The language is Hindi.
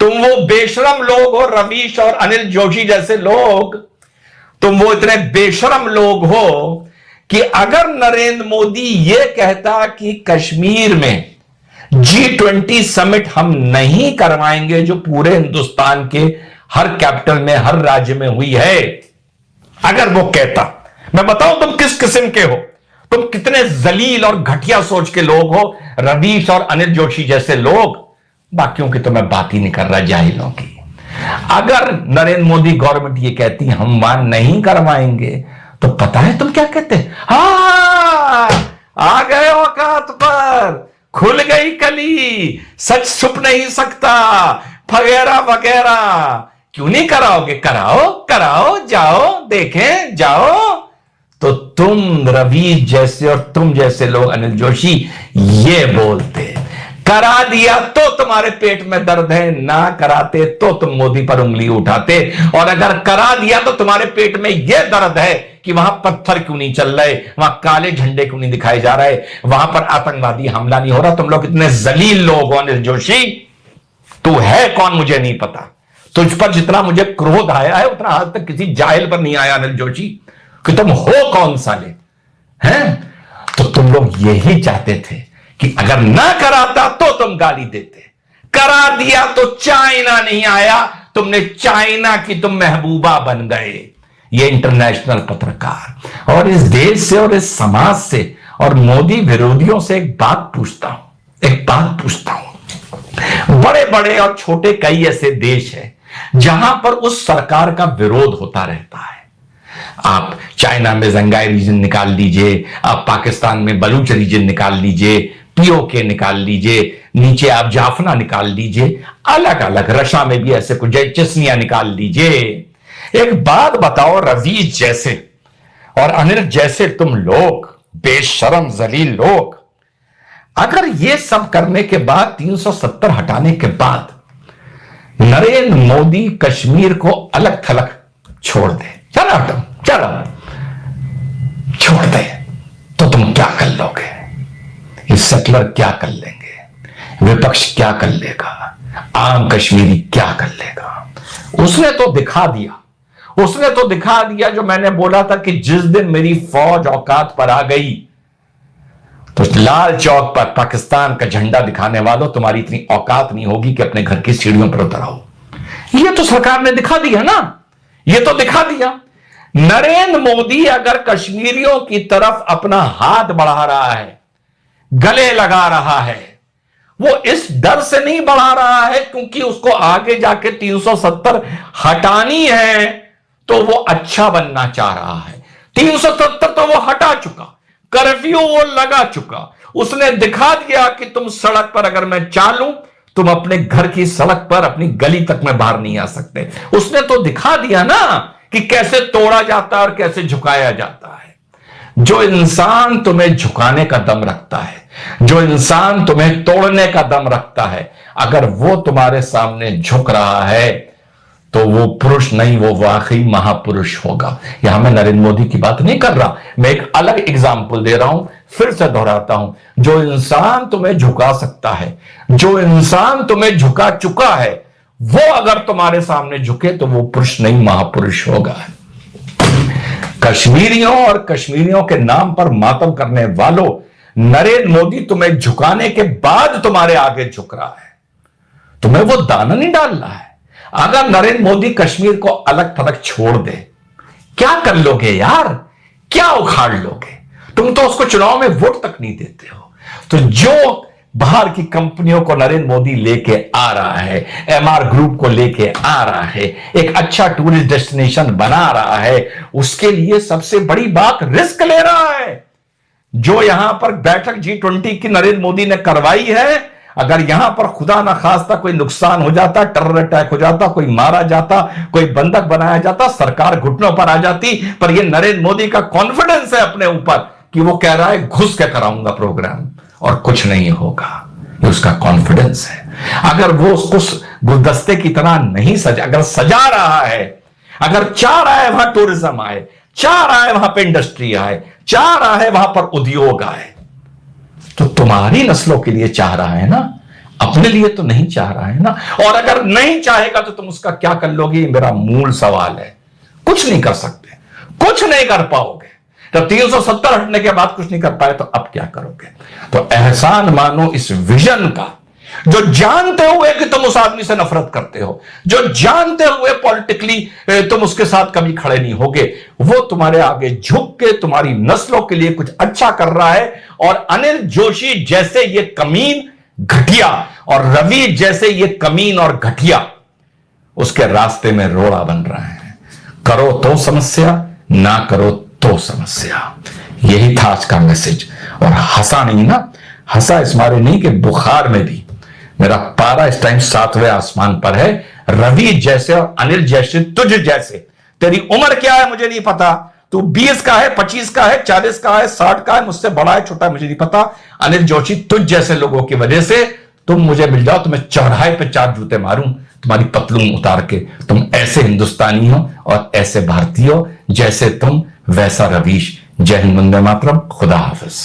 तुम वो बेशरम लोग हो, रवीश और अनिल जोशी जैसे लोग, तुम वो इतने बेशरम लोग हो कि अगर नरेंद्र मोदी ये कहता कि कश्मीर में G20 समिट हम नहीं करवाएंगे जो पूरे हिंदुस्तान के हर कैपिटल में, हर राज्य में हुई है, अगर वो कहता, मैं बताऊं तुम किस किस्म के हो, तुम कितने जलील और घटिया सोच के लोग हो, रवीश और अनिल जोशी जैसे लोग। बाकियों की तो मैं बात ही नहीं कर रहा, जाहिलों की। अगर नरेंद्र मोदी गवर्नमेंट ये कहती हम वहां नहीं करवाएंगे, तो पता है तुम क्या कहते? हाँ, आ गए औकात पर, खुल गई कली, सच छुप नहीं सकता, वगैरह वगैरह। क्यों नहीं कराओगे? कराओ कराओ, जाओ देखें, जाओ। तो तुम रवि जैसे और तुम जैसे लोग, अनिल जोशी, ये बोलते करा दिया तो तुम्हारे पेट में दर्द है, ना कराते तो तुम मोदी पर उंगली उठाते, और अगर करा दिया तो तुम्हारे पेट में यह दर्द है कि वहां पत्थर क्यों नहीं चल रहे, वहां काले झंडे क्यों नहीं दिखाए जा रहे, वहां पर आतंकवादी हमला नहीं हो रहा। तुम लोग इतने जलील लोग हो। अनिल जोशी, तू है कौन मुझे नहीं पता, तुझ पर जितना मुझे क्रोध आया है उतना आज तक किसी जाहिल पर नहीं आया अनिल जोशी, कि तुम हो कौन साले हैं। तो तुम लोग यही चाहते थे कि अगर ना कराता तो तुम गाली देते, करा दिया तो चाइना नहीं आया, तुमने चाइना की तुम महबूबा बन गए। ये इंटरनेशनल पत्रकार और इस देश से और इस समाज से और मोदी विरोधियों से एक बात पूछता हूं, बड़े बड़े और छोटे कई ऐसे देश हैं जहां पर उस सरकार का विरोध होता रहता है। आप चाइना में जंगाई रीजन निकाल लीजिए, आप पाकिस्तान में बलूच रीजन निकाल लीजिए, पीओके निकाल लीजिए, नीचे आप जाफना निकाल लीजिए, अलग अलग, रशा में भी ऐसे कुछ, चेचनिया निकाल लीजिए। एक बात बताओ, रवि जैसे और अनिल जैसे तुम लोग, बेशरम जलील लोग, अगर ये सब करने के बाद, 370 हटाने के बाद, नरेंद्र मोदी कश्मीर को अलग थलग छोड़ दे, चलो छोड़ दे, तो तुम क्या कर लोगे? ये सेटलर क्या कर लेंगे? विपक्ष क्या कर लेगा? आम कश्मीरी क्या कर लेगा? उसने तो दिखा दिया जो मैंने बोला था कि जिस दिन मेरी फौज औकात पर आ गई तो लाल चौक पर पाकिस्तान का झंडा दिखाने वालों, तुम्हारी इतनी औकात नहीं होगी कि अपने घर की सीढ़ियों पर उतर आओ। ये तो सरकार ने दिखा दिया ना, ये तो दिखा दिया। नरेंद्र मोदी अगर कश्मीरियों की तरफ अपना हाथ बढ़ा रहा है, गले लगा रहा है, वो इस डर से नहीं बढ़ा रहा है क्योंकि उसको आगे जाके 370 हटानी है, तो वो अच्छा बनना चाह रहा है। 370 तो वो हटा चुका, कर्फ्यू वो लगा चुका, उसने दिखा दिया कि तुम सड़क पर अगर मैं चालूं, तुम अपने घर की सड़क पर, अपनी गली तक में बाहर नहीं आ सकते। उसने तो दिखा दिया ना कि कैसे तोड़ा जाता है और कैसे झुकाया जाता है। जो इंसान तुम्हें झुकाने का दम रखता है, जो इंसान तुम्हें तोड़ने का दम रखता है, अगर वो तुम्हारे सामने झुक रहा है तो वो पुरुष नहीं, वो वाकई महापुरुष होगा। यहां मैं नरेंद्र मोदी की बात नहीं कर रहा, मैं एक अलग एग्जाम्पल दे रहा हूं, फिर से दोहराता हूं। जो इंसान तुम्हें झुका सकता है, जो इंसान तुम्हें झुका चुका है, वो अगर तुम्हारे सामने झुके तो वो पुरुष नहीं, महापुरुष होगा। कश्मीरियों और कश्मीरियों के नाम पर मातम करने वालों, नरेंद्र मोदी तुम्हें झुकाने के बाद तुम्हारे आगे झुक रहा है, तुम्हें वो दाना नहीं डाल रहा है। अगर नरेंद्र मोदी कश्मीर को अलग थलग छोड़ दे, क्या कर लोगे यार? क्या उखाड़ लोगे? तुम तो उसको चुनाव में वोट तक नहीं देते हो। तो जो बाहर की कंपनियों को नरेंद्र मोदी लेके आ रहा है, एमआर ग्रुप को लेके आ रहा है, एक अच्छा टूरिस्ट डेस्टिनेशन बना रहा है, उसके लिए सबसे बड़ी बात रिस्क ले रहा है। जो यहां पर बैठक G20 की नरेंद्र मोदी ने करवाई है, अगर यहां पर खुदा ना खास्ता कोई नुकसान हो जाता, टेरर अटैक हो जाता, कोई मारा जाता, कोई बंधक बनाया जाता, सरकार घुटनों पर आ जाती, पर यह नरेंद्र मोदी का कॉन्फिडेंस है अपने ऊपर कि वो कह रहा है घुस के कराऊंगा प्रोग्राम और कुछ नहीं होगा। ये उसका कॉन्फिडेंस है। अगर वो उसको गुलदस्ते की तरह नहीं सजा, अगर सजा रहा है, अगर चाह रहा है वहां टूरिज्म आए, चाह रहा है वहां पर इंडस्ट्री आए, चाह रहा है वहां पर उद्योग आए, तो तुम्हारी नस्लों के लिए चाह रहा है ना, अपने लिए तो नहीं चाह रहा है ना, और अगर नहीं चाहेगा तो तुम उसका क्या कर लोगे, मेरा मूल सवाल है। कुछ नहीं कर सकते, कुछ नहीं कर पाओगे। जब 370 हटने के बाद कुछ नहीं कर पाए तो अब क्या करोगे? तो एहसान मानो इस विजन का, जो जानते हुए कि तुम उस आदमी से नफरत करते हो, जो जानते हुए पॉलिटिकली तुम उसके साथ कभी खड़े नहीं होगे, वो तुम्हारे आगे झुक के तुम्हारी नस्लों के लिए कुछ अच्छा कर रहा है। और अनिल जोशी जैसे ये कमीन घटिया और रवि जैसे ये कमीन और घटिया उसके रास्ते में रोड़ा बन रहा है। करो तो समस्या, ना करो तो समस्या। यही था आज का मैसेज। और हंसा नहीं ना, हंसा इस मारे नहीं कि बुखार में भी मेरा पारा इस टाइम 7वें आसमान पर है। रवि जैसे और अनिल जैसे, तुझ जैसे, तेरी उम्र क्या है मुझे नहीं पता, तू 20 का है, 25 का है, 40 का है, 60 का है, मुझसे बड़ा है, छोटा है, मुझे नहीं पता। अनिल जोशी, तुझ जैसे लोगों की वजह से तुम मुझे मिल जाओ, तुम्हें चौराहे पे 4 जूते मारूं तुम्हारी पतलून उतार के। तुम ऐसे हिंदुस्तानी हो और ऐसे भारतीय हो, जैसे तुम वैसा रवीश। जय हिंद, वंदे मातरम, खुदा हाफिज।